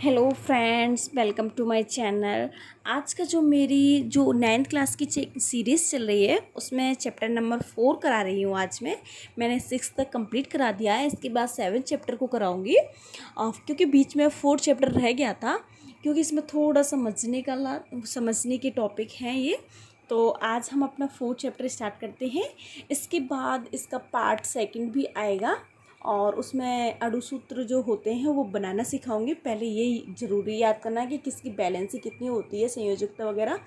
Hello friends, welcome to my channel. आज का जो मेरी जो 9th क्लास की सीरीज़ चल रही है उसमें चैप्टर नंबर 4 करा रही हूँ। आज मैंने 6 तक कंप्लीट करा दिया है। इसके बाद 7 चैप्टर को कराऊँगी क्योंकि बीच में 4 चैप्टर रह गया था, क्योंकि इसमें थोड़ा समझने के टॉपिक हैं ये। तो आज हम अपना 4 चैप्टर स्टार्ट करते हैं। इसके बाद इसका पार्ट 2 भी आएगा और उसमें अणुसूत्र जो होते हैं वो बनाना सिखाऊंगी। पहले ये ज़रूरी याद करना है कि किसकी बैलेंसी कितनी होती है, संयोजकता वगैरह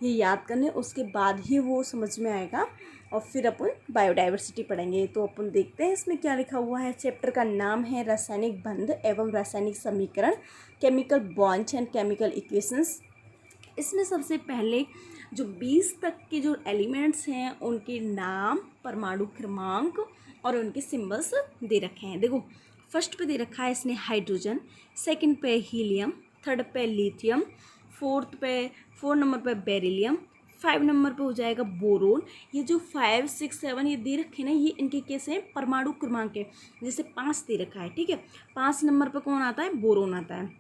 ये याद करने, उसके बाद ही वो समझ में आएगा। और फिर अपन बायोडाइवर्सिटी पढ़ेंगे। तो अपन देखते हैं इसमें क्या लिखा हुआ है। चैप्टर का नाम है रासायनिक बंध एवं रासायनिक समीकरण, chemical bonds and chemical equations. इसमें सबसे पहले जो 20 तक के जो एलिमेंट्स हैं उनके नाम, परमाणु क्रमांक और उनके सिंबल्स दे रखे हैं। देखो, फर्स्ट पे दे रखा है इसने हाइड्रोजन, सेकंड पे हीलियम, थर्ड पे लिथियम, फोर नंबर पे बेरिलियम, 5 नंबर पे हो जाएगा बोरोन। ये जो 5, 6, 7 ये दे रखे ना, ये इनके कैसे हैं, परमाणु क्रमांक है। जैसे 5 दे रखा है, ठीक है, 5 नंबर पे कौन आता है, बोरोन आता है।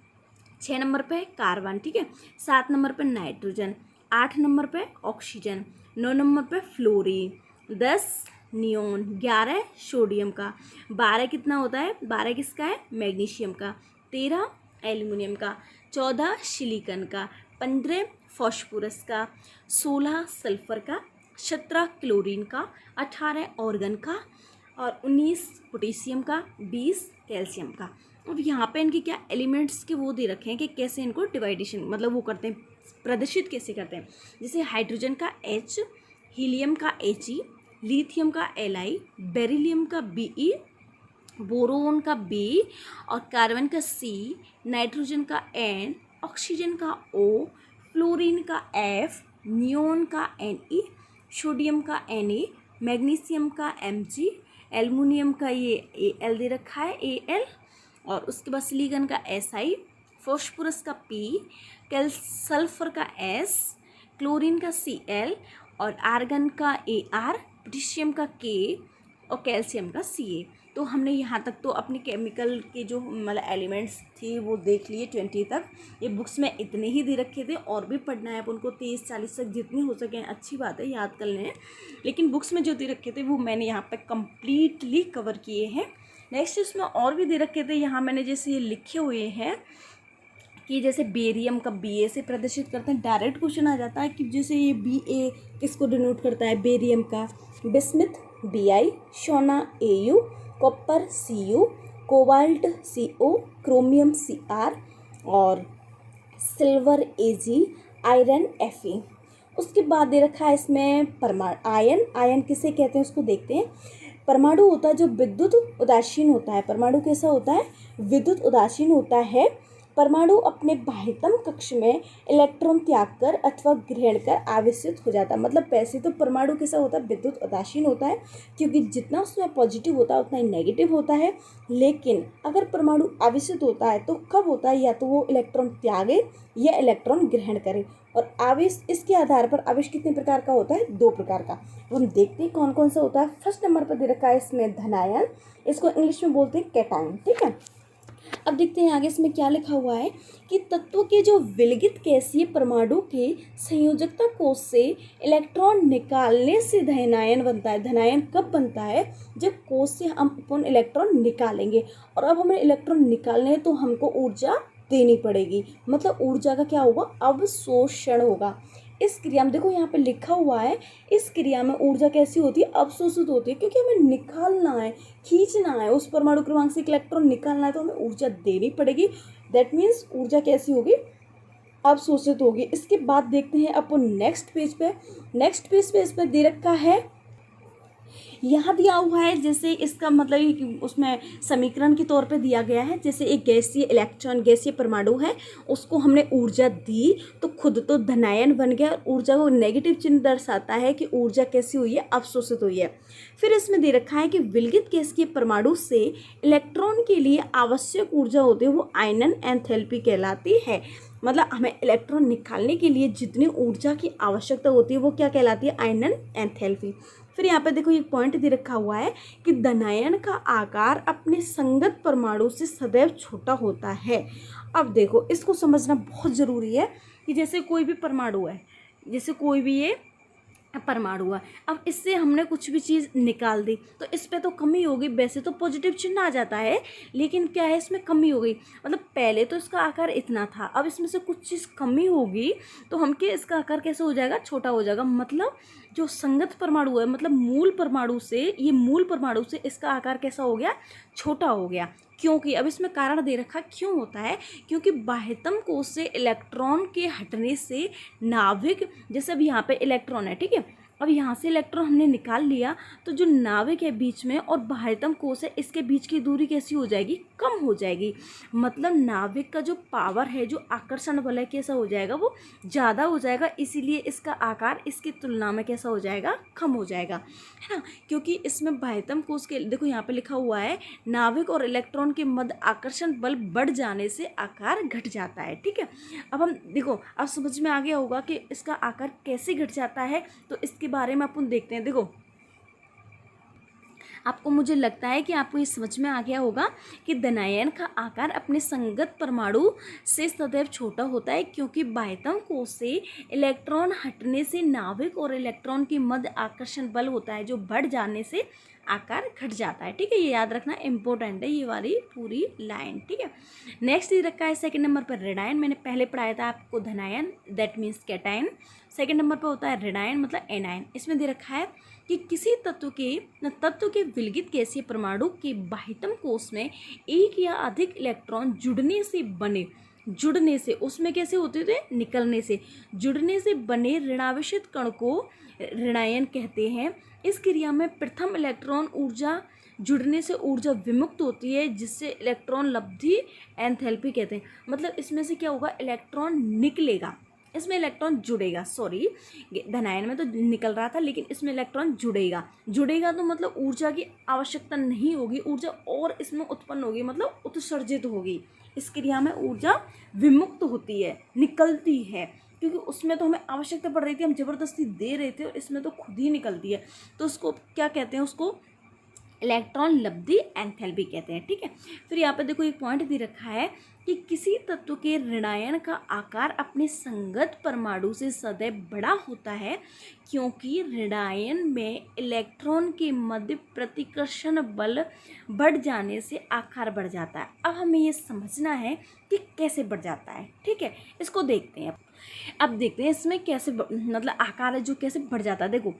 6 नंबर पे कार्बन, ठीक है, 7 नंबर पे नाइट्रोजन, 8 नंबर पे ऑक्सीजन, 9 नंबर पे फ्लोरीन, 10 नियोन, 11 सोडियम का, 12 कितना होता है, 12 किसका है, मैग्नीशियम का, 13 एल्युमिनियम का, 14 सिलिकॉन का, 15 फॉस्फोरस का, 16 सल्फर का, 17 क्लोरीन का, 18 ऑर्गन का और 19 पोटेशियम का, 20 कैल्शियम का। अब यहाँ पे इनके क्या एलिमेंट्स के वो दे रखे हैं कि कैसे इनको डिवाइडेशन मतलब वो करते हैं, प्रदर्शित कैसे करते हैं। जैसे हाइड्रोजन का H, हीलियम का He, लिथियम का Li, बेरिलियम का Be, बोरोन का B और कार्बन का C, नाइट्रोजन का N, ऑक्सीजन का O, फ्लोरीन का F, नियोन का Ne, सोडियम का Na, मैग्नीशियम का Mg, एल्युमिनियम का ये Al दे रखा है Al, और उसके बाद सिलिकॉन का Si, फॉस्फोरस का P, सल्फर का S, क्लोरीन का Cl और आर्गन का Ar, पोटेशियम का K और कैल्शियम का Ca। तो हमने यहाँ तक तो अपने केमिकल के जो मतलब एलिमेंट्स थी वो देख लिए 20 तक। ये बुक्स में इतने ही दे रखे थे, और भी पढ़ना है अपन को 30-40 तक, जितनी हो सके अच्छी बात है, याद कर लें। लेकिन बुक्स में जो दे रखे थे वो मैंने यहाँ पे कम्प्लीटली कवर किए हैं। नेक्स्ट इसमें और भी दे रखे थे, यहाँ मैंने जैसे ये लिखे हुए हैं कि जैसे बेरियम का Ba से प्रदर्शित करते हैं। डायरेक्ट क्वेश्चन आ जाता है कि जैसे ये Ba किसको डिनोट करता है, बेरियम का, बिस्मिथ Bi, सोना Au, copper Cu, cobalt Co, chromium Cr और सिल्वर Ag, आयरन Fe। उसके बाद दे रखा है इसमें आयन किसे कहते हैं उसको देखते हैं। परमाणु होता है जो विद्युत उदासीन होता है। परमाणु कैसा होता है, विद्युत उदासीन होता है। परमाणु अपने बाह्यतम कक्ष में इलेक्ट्रॉन त्याग कर अथवा ग्रहण कर आवेशित हो जाता है। मतलब वैसे तो परमाणु कैसा होता है, विद्युत उदासीन होता है, क्योंकि जितना उसमें पॉजिटिव होता है उतना ही नेगेटिव होता है। लेकिन अगर परमाणु आवेशित होता है तो कब होता है, या तो वो इलेक्ट्रॉन त्यागे या इलेक्ट्रॉन ग्रहण करे। और आवेश, इसके आधार पर आवेश कितने प्रकार का होता है, 2 प्रकार का। तो हम देखते हैं कौन कौन सा होता है। फर्स्ट नंबर पर दे रखा है इसमें धनायन, इसको इंग्लिश में बोलते हैं कैटायन, ठीक है। अब देखते हैं आगे इसमें क्या लिखा हुआ है कि तत्व के जो विलगित गैसीय परमाणु के संयोजकता कोश से इलेक्ट्रॉन निकालने से धनायन बनता है। धनायन कब बनता है, जब कोश से हम अपन इलेक्ट्रॉन निकालेंगे। और अब हमें इलेक्ट्रॉन निकालने हैं तो हमको ऊर्जा देनी पड़ेगी, मतलब ऊर्जा का क्या होगा, अवशोषण होगा। इस क्रिया में देखो यहाँ पे लिखा हुआ है, इस क्रिया में ऊर्जा कैसी होती है, अवशोषित होती है, क्योंकि हमें निकालना है, खींचना है, उस परमाणु क्रमांक से इलेक्ट्रॉन निकालना है तो हमें ऊर्जा देनी पड़ेगी। दैट मीन्स ऊर्जा कैसी होगी, अवशोषित होगी। इसके बाद देखते हैं अपन नेक्स्ट पेज पे इसमें दे रखा है, यहाँ दिया हुआ है जैसे इसका मतलब उसमें समीकरण के तौर पे दिया गया है। जैसे एक गैसीय परमाणु है, उसको हमने ऊर्जा दी तो खुद तो धनायन बन गया, और ऊर्जा को नेगेटिव चिन्ह दर्शाता है कि ऊर्जा कैसी हुई है, अवशोषित हुई है। फिर इसमें दे रखा है कि विलगित गैसीय परमाणु से इलेक्ट्रॉन के लिए आवश्यक ऊर्जा होती है वो आयनन एंथैल्पी कहलाती है। मतलब हमें इलेक्ट्रॉन निकालने के लिए जितनी ऊर्जा की आवश्यकता होती है वो क्या कहलाती है, आयनन एंथैल्पी। फिर यहाँ पे देखो ये पॉइंट दे रखा हुआ है कि धनायन का आकार अपने संगत परमाणु से सदैव छोटा होता है। अब देखो इसको समझना बहुत ज़रूरी है कि जैसे कोई भी परमाणु है, जैसे कोई भी ये परमाणु है, अब इससे हमने कुछ भी चीज़ निकाल दी तो इस पे तो कमी होगी। वैसे तो पॉजिटिव चिन्ह आ जाता है, लेकिन क्या है इसमें कमी हो गई। मतलब पहले तो इसका आकार इतना था, अब इसमें से कुछ चीज़ कमी होगी तो हमके इसका आकार कैसे हो जाएगा, छोटा हो जाएगा। मतलब जो संगत परमाणु है, मतलब मूल परमाणु से, ये मूल परमाणु से इसका आकार कैसा हो गया, छोटा हो गया। क्योंकि अब इसमें कारण दे रखा क्यों होता है, क्योंकि बाह्यतम कोश से इलेक्ट्रॉन के हटने से नाभिक, जैसे अब यहाँ पे इलेक्ट्रॉन है, ठीक है, अब यहाँ से इलेक्ट्रॉन हमने निकाल लिया तो जो नाभिक है बीच में और बाह्यतम कोश है, इसके बीच की दूरी कैसी हो जाएगी, कम हो जाएगी। मतलब नाभिक का जो पावर है, जो आकर्षण बल है, कैसा हो जाएगा, वो ज़्यादा हो जाएगा। इसीलिए इसका आकार इसकी तुलना में कैसा हो जाएगा, कम हो जाएगा, है ना। क्योंकि इसमें बाह्यतम कोश के, देखो यहाँ पे लिखा हुआ है, नाभिक और इलेक्ट्रॉन के मध्य आकर्षण बल बढ़ जाने से आकार घट जाता है, ठीक है। अब हम देखो, अब समझ में आ गया होगा कि इसका आकार कैसे घट जाता है, तो इसके बारे में अपन देखते हैं। देखो आपको, मुझे लगता है कि आपको ये समझ में आ गया होगा कि धनायन का आकार अपने संगत परमाणु से सदैव छोटा होता है, क्योंकि बाह्यतम कोश से इलेक्ट्रॉन हटने से नाभिक और इलेक्ट्रॉन के मध्य आकर्षण बल होता है, जो बढ़ जाने से आकार घट जाता है, ठीक है। ये याद रखना इम्पोर्टेंट है, ये वाली पूरी लाइन, ठीक है। नेक्स्ट ये रखा है सेकंड नंबर पर ऋणायन। मैंने पहले पढ़ाया था आपको धनायन, that means cation. Second number पर होता है ऋणायन, मतलब एनायन। इसमें दे रखा है कि किसी तत्व के विलगित गैसीय परमाणु के बाह्यतम कोश में एक या अधिक इलेक्ट्रॉन जुड़ने से उसमें कैसे होते थे, निकलने से, जुड़ने से बने ऋणावेशित कण को ऋणायन कहते हैं। इस क्रिया में प्रथम इलेक्ट्रॉन ऊर्जा जुड़ने से ऊर्जा विमुक्त होती है, जिससे इलेक्ट्रॉन लब्धि एंथैल्पी कहते हैं। मतलब इसमें से क्या होगा, इलेक्ट्रॉन निकलेगा, इसमें इलेक्ट्रॉन जुड़ेगा। सॉरी, धनायन में तो निकल रहा था, लेकिन इसमें इलेक्ट्रॉन जुड़ेगा तो मतलब ऊर्जा की आवश्यकता नहीं होगी, ऊर्जा और इसमें उत्पन्न होगी, मतलब उत्सर्जित होगी। इस क्रिया में ऊर्जा विमुक्त होती है, निकलती है, क्योंकि उसमें तो हमें आवश्यकता पड़ रही थी, हम जबरदस्ती दे रहे थे, और इसमें तो खुद ही निकलती है। तो उसको क्या कहते हैं, उसको इलेक्ट्रॉन लब्धि एंथैल्पी कहते हैं, ठीक है। फिर यहाँ पे देखो एक पॉइंट दे रखा है कि किसी तत्व के ऋणायन का आकार अपने संगत परमाणु से सदैव बड़ा होता है, क्योंकि ऋणायन में इलेक्ट्रॉन के मध्य प्रतिकर्षण बल बढ़ जाने से आकार बढ़ जाता है। अब हमें ये समझना है कि कैसे बढ़ जाता है, ठीक है। इसको देखते हैं। अब देखते हैं इसमें कैसे मतलब आकार है जो कैसे बढ़ जाता है। देखो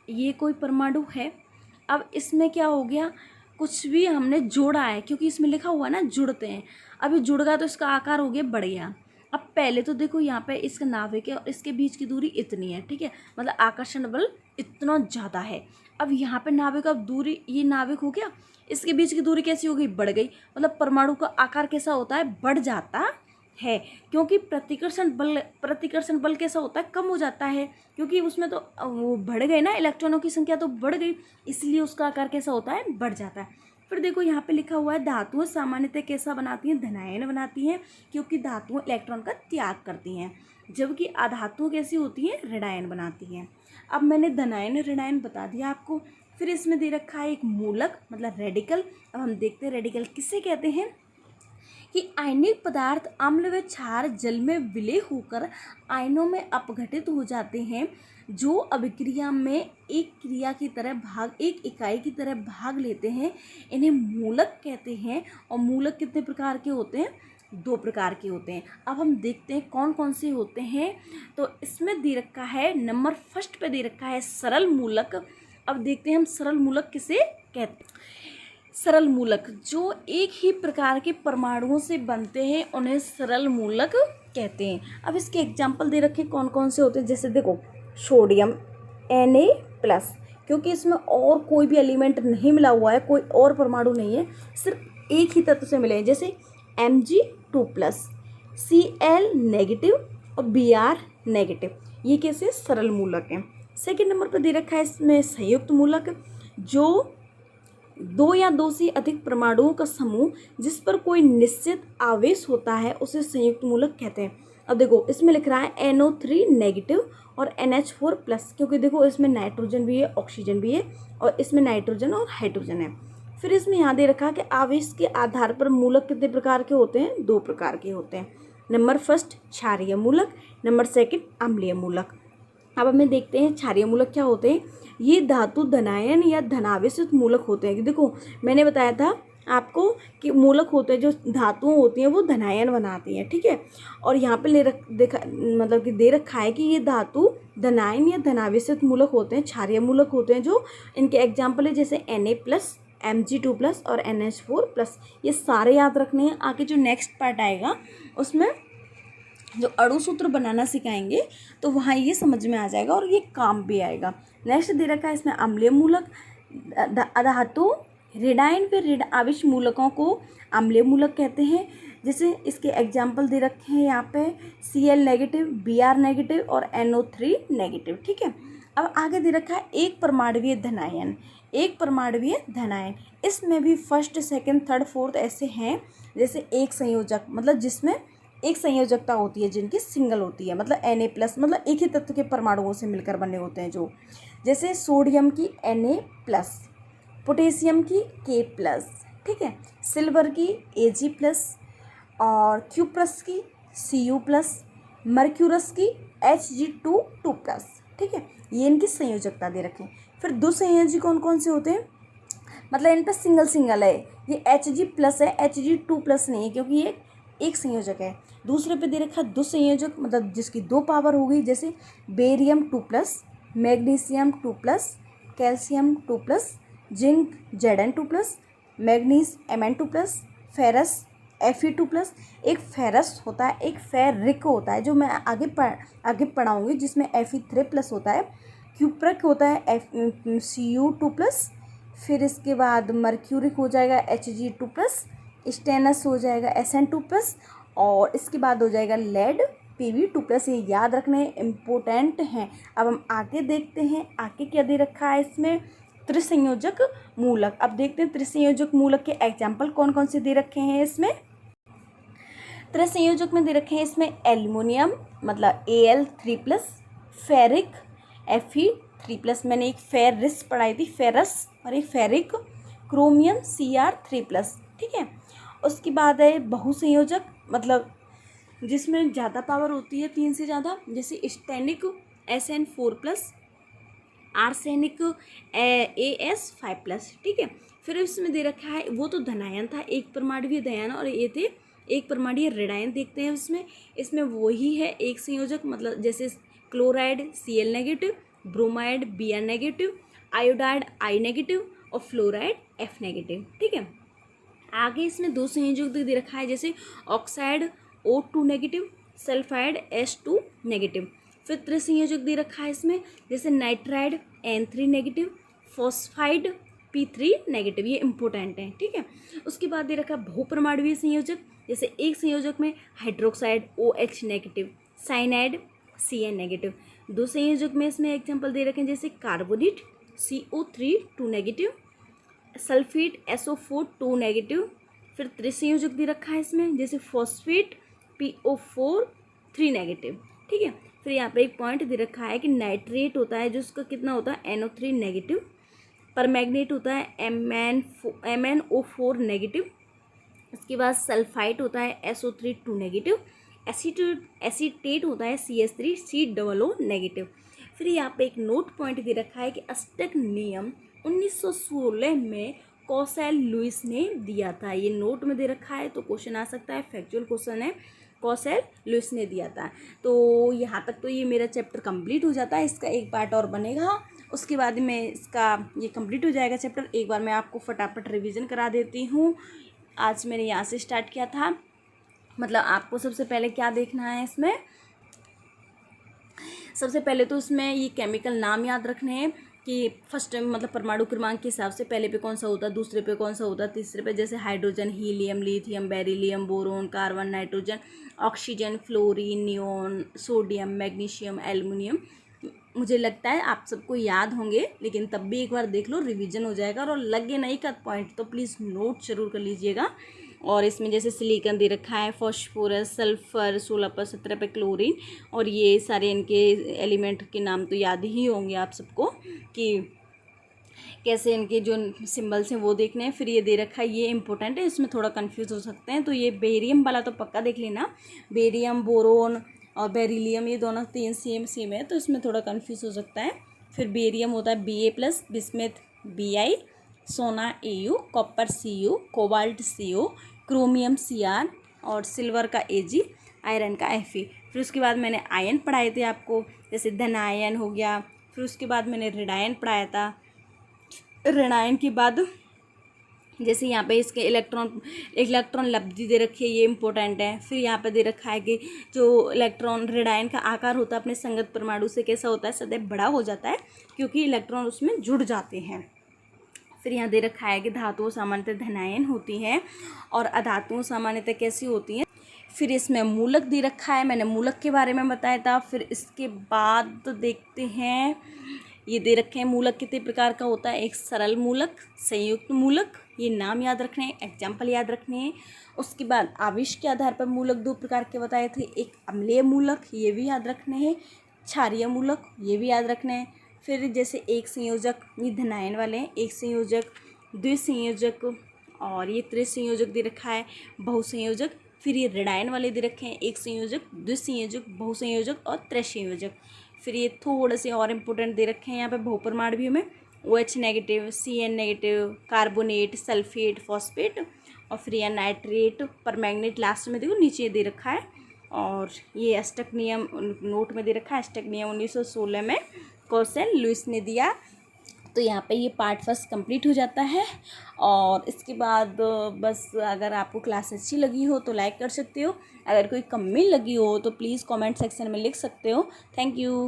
ये कोई परमाणु है, अब इसमें क्या हो गया, कुछ भी हमने जोड़ा है, क्योंकि इसमें लिखा हुआ ना जुड़ते हैं। अब ये जुड़ गया तो इसका आकार हो गया बढ़ गया। अब पहले तो देखो यहाँ पे इसका नाभिक है और इसके बीच की दूरी इतनी है, ठीक है, मतलब आकर्षण बल इतना ज़्यादा है। अब यहाँ पे नाभिक, अब दूरी, ये नाभिक हो गया, इसके बीच की दूरी कैसी हो गई, बढ़ गई। मतलब परमाणु का आकार कैसा होता है, बढ़ जाता है, क्योंकि प्रतिकर्षण बल कैसा होता है, कम हो जाता है, क्योंकि उसमें तो वो बढ़ गए ना, इलेक्ट्रॉनों की संख्या तो बढ़ गई, इसलिए उसका आकार कैसा होता है, बढ़ जाता है। फिर देखो यहाँ पे लिखा हुआ है धातुएं सामान्यतः कैसा बनाती हैं, धनायन बनाती हैं, क्योंकि धातुएं इलेक्ट्रॉन का त्याग करती हैं, जबकि अधातुएं कैसी होती हैं, ऋणायन बनाती हैं। अब मैंने धनायन ऋणायन बता दिया आपको। फिर इसमें दे रखा है एक मूलक, मतलब रेडिकल। अब हम देखते हैं रेडिकल किससे कहते हैं, कि आयनिक पदार्थ अम्ल व क्षार जल में विलय होकर आयनों में अपघटित हो जाते हैं, जो अभिक्रिया में एक इकाई की तरह भाग लेते हैं, इन्हें मूलक कहते हैं। और मूलक कितने प्रकार के होते हैं, 2 प्रकार के होते हैं। अब हम देखते हैं कौन कौन से होते हैं। तो इसमें दे रखा है, नंबर फर्स्ट पे दे रखा है सरल मूलक। अब देखते हैं हम सरल मूलक किसे कहते हैं। सरल मूलक जो एक ही प्रकार के परमाणुओं से बनते हैं, उन्हें सरल मूलक कहते हैं। अब इसके एग्जाम्पल दे रखे कौन कौन से होते हैं, जैसे देखो सोडियम Na+, क्योंकि इसमें और कोई भी एलिमेंट नहीं मिला हुआ है, कोई और परमाणु नहीं है, सिर्फ एक ही तत्व से मिले हैं, जैसे Mg2+, Cl- और Br-, ये कैसे सरल मूलक हैं। सेकेंड नंबर पर दे रखा है इसमें संयुक्त मूलक, जो 2 या 2 से अधिक परमाणुओं का समूह जिस पर कोई निश्चित आवेश होता है, उसे संयुक्त मूलक कहते हैं। अब देखो इसमें लिख रहा है NO3 नेगेटिव और NH4 प्लस, क्योंकि देखो इसमें नाइट्रोजन भी है, ऑक्सीजन भी है, और इसमें नाइट्रोजन और हाइड्रोजन है। फिर इसमें यहाँ दे रखा है कि आवेश के आधार पर मूलक कितने प्रकार के होते हैं? 2 प्रकार के होते हैं। नंबर फर्स्ट क्षारीय मूलक, नंबर सेकंड अम्लीय मूलक। अब हमें देखते हैं क्षारीय मूलक क्या होते हैं। ये धातु धनायन या धनावेशित मूलक होते हैं। देखो मैंने बताया था आपको कि मूलक होते हैं जो धातुएं होती हैं वो धनायन बनाती हैं, ठीक है। और यहाँ पे मतलब कि दे रखा है कि ये धातु धनायन या धनावेशित मूलक होते हैं, क्षारीय मूलक होते हैं। जो इनके एग्जाम्पल है जैसे Na+, Mg2+ और NH4+। ये सारे याद रखने हैं। आगे जो नेक्स्ट पार्ट आएगा उसमें जो अणु सूत्र बनाना सिखाएंगे तो वहाँ ये समझ में आ जाएगा और ये काम भी आएगा। नेक्स्ट दे रखा है इसमें अम्लीय मूलक। धातु ऋणायन व ऋण आवेश मूलकों को अम्लीय मूलक कहते हैं। जैसे इसके एग्जाम्पल दे रखे हैं यहाँ पे Cl नेगेटिव, Br नेगेटिव और NO3 नेगेटिव, ठीक है। अब आगे दे रखा है एक परमाणुवीय धनायन। एक परमाणुवीय धनायन इसमें भी फर्स्ट, सेकंड, थर्ड, फोर्थ ऐसे हैं। जैसे एक संयोजक मतलब जिसमें एक संयोजकता होती है, जिनकी सिंगल होती है, मतलब Na+, मतलब एक ही तत्व के परमाणुओं से मिलकर बने होते हैं जो, जैसे सोडियम की Na+, पोटेशियम की K+, ठीक है, सिल्वर की Ag+, और क्यूप्रस की Cu+, मर्क्यूरस की Hg2+, ठीक है। ये इनकी संयोजकता दे रखें। फिर दो संयोजी कौन कौन से होते हैं, मतलब इन पर सिंगल सिंगल है। ये Hg+ है, Hg2+ नहीं है, क्योंकि ये एक संयोजक है। दूसरे पे दे रखा दो संयोजक, मतलब जिसकी 2 पावर हो गई, जैसे barium 2+, magnesium 2+, calcium 2+, zinc Zn2+, manganese Mn2+, ferrous Fe2+। एक फेरस होता है, एक फेरिक होता है जो मैं आगे पढ़ाऊँगी, जिसमें Fe3+ होता है। क्यूप्रक होता है Cu2+। फिर इसके बाद मर्क्यूरिक हो जाएगा Hg2+, स्टेनस हो जाएगा Sn2+, और इसके बाद हो जाएगा लेड Pb2+। ये याद रखने इम्पोर्टेंट हैं। अब हम आगे देखते हैं आगे क्या दे रखा है इसमें, त्रिसंयोजक मूलक। अब देखते हैं त्रिसंयोजक मूलक के एग्जाम्पल कौन कौन से दे रखे हैं इसमें। त्रिसंयोजक में दे रखे हैं इसमें एल्युमिनियम मतलब Al3+, फेरिक Fe3+, मैंने एक फेरिस पढ़ाई थी, फेरस, और एक फेरिक, क्रोमियम Cr3+, ठीक है। उसके बाद है बहुसंयोजक, मतलब जिसमें ज़्यादा पावर होती है, 3 से ज़्यादा, जैसे स्टेनिक Sn4+, आर्सेनिक As5+, ठीक है। फिर इसमें दे रखा है, वो तो धनायन था, एक परमाणुवीय धनायन, और ये थे एक परमाणुवीय ऋणायन। देखते हैं इसमें वही है एक संयोजक, मतलब जैसे chloride Cl negative, bromide Br negative, iodide I negative और फ्लोराइड F नेगेटिव, ठीक है। आगे इसमें 2 संयोजक दे रखा है, जैसे oxide O2 negative, sulphide H2 negative. फिर त्रिसंयोजक दे रखा है इसमें, जैसे nitride N3 negative, phosphide P3 negative, ये इंपॉर्टेंट है, ठीक है। उसके बाद दे रखा है बहुपरमाणुवीय संयोजक, जैसे एक संयोजक में hydroxide OH negative, cyanide Cn negative. 2 संयोजक में इसमें एग्जाम्पल दे रखे हैं, जैसे carbonate CO3 2 negative, sulphate SO4 2 negative. फिर त्रिसंयोजक दे रखा है इसमें, जैसे फॉस्फेट PO4 3 नेगेटिव, ठीक है। फिर यहाँ पे एक पॉइंट दे रखा है कि नाइट्रेट होता है जो उसका कितना होता है NO3 नेगेटिव, परमैग्नेट होता है MnO4 नेगेटिव। इसके बाद सल्फाइट होता है SO3 2 नेगेटिव, एसीटेट होता है CH3 COO नेगेटिव। फिर यहाँ पे एक नोट पॉइंट दे रखा है कि अस्टक नियम 1916 में कौशल लुइस ने दिया था। ये नोट में दे रखा है तो क्वेश्चन आ सकता है, फैक्चुअल क्वेश्चन है, कौशल लुइस ने दिया था। तो यहाँ तक तो ये मेरा चैप्टर कंप्लीट हो जाता है। इसका एक पार्ट और बनेगा, उसके बाद में इसका ये कंप्लीट हो जाएगा चैप्टर। एक बार मैं आपको फटाफट रिवीजन करा देती हूँ। आज मैंने यहाँ से स्टार्ट किया था, मतलब आपको सबसे पहले क्या देखना है इसमें, सबसे पहले तो इसमें ये केमिकल नाम याद रखने हैं कि फर्स्ट मतलब परमाणु क्रमांक के हिसाब से पहले पे कौन सा होता है, दूसरे पे कौन सा होता है, तीसरे पे जैसे hydrogen, helium, lithium, beryllium, boron, carbon, nitrogen, oxygen, fluorine, neon, sodium, magnesium, aluminium. मुझे लगता है आप सबको याद होंगे, लेकिन तब भी एक बार देख लो, रिवीजन हो जाएगा। और लगे नहीं का पॉइंट तो प्लीज़ नोट जरूर कर लीजिएगा। और इसमें जैसे सिलिकॉन दे रखा है, फॉस्फोरस, सल्फर, 16 पर 17 पे क्लोरीन, और ये सारे इनके एलिमेंट के नाम तो याद ही होंगे आप सबको कि कैसे इनके जो सिंबल्स हैं वो देखने हैं। फिर ये दे रखा है, ये इंपॉर्टेंट है, इसमें थोड़ा कंफ्यूज हो सकते हैं, तो ये बेरियम वाला तो पक्का देख लेना। बेरियम, बोरोन और बेरिलियम ये दोनों 3 सेम है, तो इसमें थोड़ा कंफ्यूज हो सकता है। फिर बेरियम होता है Ba+, बिस्मथ Bi, सोना Au, copper Cu, cobalt Co, chromium Cr और सिल्वर का Ag, आयरन का Fe। फिर उसके बाद मैंने आयन पढ़ाए थे आपको, जैसे धन आयन हो गया। फिर उसके बाद मैंने ऋण आयन पढ़ाया था। ऋण आयन के बाद जैसे यहाँ पे इसके इलेक्ट्रॉन लब्धि दे रखी है, ये इंपॉर्टेंट है। फिर यहाँ पे दे रखा है कि जो इलेक्ट्रॉन ऋण आयन का आकार होता है अपने संगत परमाणु से कैसा होता है, सदैव बड़ा हो जाता है, क्योंकि इलेक्ट्रॉन उसमें जुड़ जाते हैं। फिर यहाँ दे रखा है कि धातुओं सामान्यतः धनायन होती हैं और अधातुओं सामान्यतः कैसी होती हैं। फिर इसमें मूलक दे रखा है, मैंने मूलक के बारे में बताया था। फिर इसके बाद देखते हैं, ये दे रखे हैं मूलक कितने प्रकार का होता है, एक सरल मूलक, संयुक्त मूलक, ये नाम याद रखने हैं, एग्जाम्पल याद रखने हैं। उसके बाद आवेश के आधार पर मूलक 2 प्रकार के बताए थे, एक अम्लीय मूलक, ये भी याद रखने हैं, क्षारीय मूलक, ये भी याद रखने हैं। फिर जैसे एक संयोजक, ये धनायन वाले हैं, एक संयोजक, द्विसंयोजक, और ये त्रिसंयोजक दे रखा है, बहुसंयोजक। फिर ये ऋणायन वाले दे रखे हैं, एक संयोजक, द्विसंयोजक, बहुसंयोजक और त्रिसंयोजक। फिर ये थोड़े से और इम्पोर्टेंट दे रखे हैं यहाँ पे बहुपरमाणु में, OH negative, Cn negative, carbonate, sulphate, phosphate, और फिर यह नाइट्रेट, परमैंगनेट लास्ट में देखो नीचे दे रखा है। और ये अष्टक नियम नोट में दे रखा है, अष्टक नियम 1916 में कॉसेल लुइस ने दिया। तो यहाँ पे ये पार्ट फर्स्ट कंप्लीट हो जाता है। और इसके बाद बस अगर आपको क्लास अच्छी लगी हो तो लाइक कर सकते हो, अगर कोई कमी लगी हो तो प्लीज़ कमेंट सेक्शन में लिख सकते हो। Thank you.